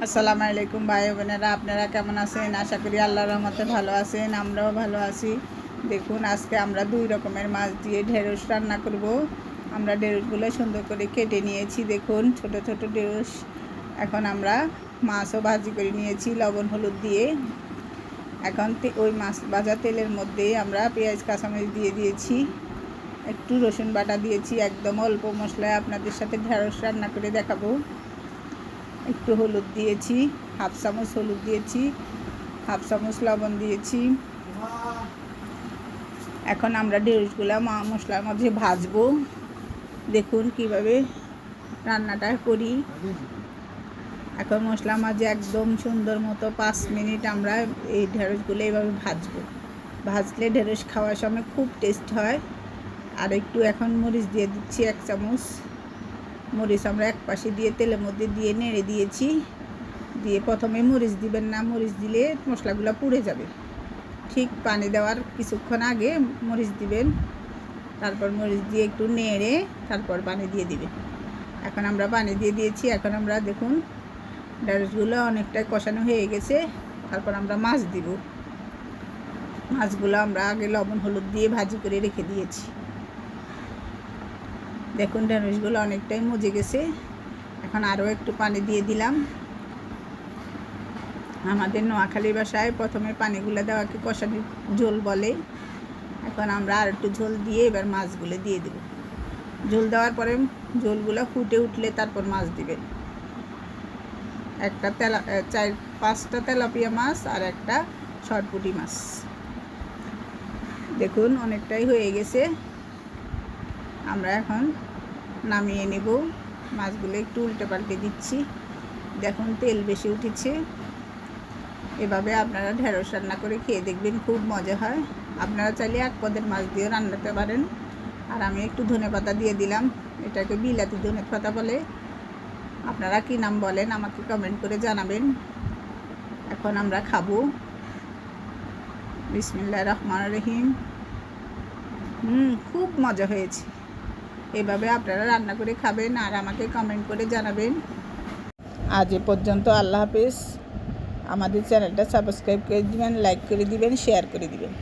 আসসালামু আলাইকুম ভাই বোনেরা, আপনারা কেমন আছেন? আশা করি আল্লাহর রহমতে ভালো আছেন। আমরাও ভালো আছি। দেখুন, আজকে আমরা 2 রকমের মাছ দিয়ে ঢেঁড়স রান্না করব। আমরা ঢেঁড়সগুলো সুন্দর করে কেটে নিয়েছি। দেখুন, ছোট ছোট ঢেঁড়স। এখন আমরা মাছও ভাজি করে নিয়েছি লবণ হলুদ দিয়ে। এখন ওই মাছ ভাজা তেলের মধ্যে আমরা পেঁয়াজ কাঁচামরিচ দিয়ে দিয়েছি, একটু রসুন বাটা দিয়েছি, একদম অল্প মশলায় আপনাদের সাথে ঢেঁড়স রান্না করে দেখাবো। একটু হলুদ দিয়েছি, হাফ চামচ হলুদ দিয়েছি, হাফ চামচ লবণ দিয়েছি। এখন আমরা ঢেঁড়সগুলো মশলার মধ্যে ভাজবো। দেখুন কিভাবে রান্নাটা করি। এখন মশলার মাঝে একদম সুন্দর মতো 5 মিনিট আমরা এই ঢেঁড়সগুলো এইভাবে ভাজবো। ভাজলে ঢেঁড়স খাওয়ার সময় খুব টেস্ট হয়। আর একটু এখন মরিচ দিয়ে দিচ্ছি 1 চামচ। মরিচ আমরা এক পাশে দিয়ে তেলের মধ্যে দিয়ে নেড়ে দিয়েছি। দিয়ে প্রথমে মরিচ দিবেন না, মরিচ দিলে মশলাগুলো পুড়ে যাবে। ঠিক পানি দেওয়ার কিছুক্ষণ আগে মরিচ দিবেন, তারপর মরিচ দিয়ে একটু নেড়ে তারপর পানি দিয়ে দিবেন। এখন আমরা পানি দিয়ে দিয়েছি। এখন আমরা দেখুন ঢেঁড়সগুলো অনেকটাই কষানো হয়ে গেছে। তারপর আমরা মাছ দিব। মাছগুলো আমরা আগে লবণ হলুদ দিয়ে ভাজি করে রেখে দিয়েছি। দেখুন ঢেঁড়সগুলো অনেকটাই মজে গেছে। এখন আরও একটু পানি দিয়ে দিলাম। আমাদের নোয়াখালী ভাষায় প্রথমে পানিগুলো দেওয়াকে কষানি ঝোল বলে। এখন আমরা আর একটু ঝোল দিয়ে এবার মাছগুলো দিয়ে দেব। ঝোল দেওয়ার পরে ঝোলগুলো ফুটে উঠলে তারপর মাছ দিবেন। একটা 4-5টা তেলাপিয়া মাছ আর একটা শর্টপুঁটি মাছ। দেখুন অনেকটাই হয়ে গেছে। আমরা এখন নামিয়ে নেব। মাছগুলো একটু উল্টে পাল্টে দিচ্ছি। দেখুন তেল বেশি উঠেছে। এভাবে আপনারা ঢেঁড়স রান্না করে খেয়ে দেখবেন, খুব মজা হয়। আপনারা চাইলে 1 পদের মাছ দিয়েও রান্নাতে পারেন। আর আমি একটু ধনেপাতা দিয়ে দিলাম। এটাকে বিলাতি ধনেপাতা বলে। আপনারা কি নাম বলেন আমাকে কমেন্ট করে জানাবেন। এখন আমরা খাবো। বিসমিল্লাহির রহমানির রহিম। খুব মজা হয়েছে। এভাবে আপনারা রান্না করে খাবেন আর আমাকে কমেন্ট করে জানাবেন। আজ এ পর্যন্ত। আল্লাহ হাফেজ। আমাদের চ্যানেলটা সাবস্ক্রাইব করে দিবেন, লাইক করে দিবেন, শেয়ার করে দিবেন।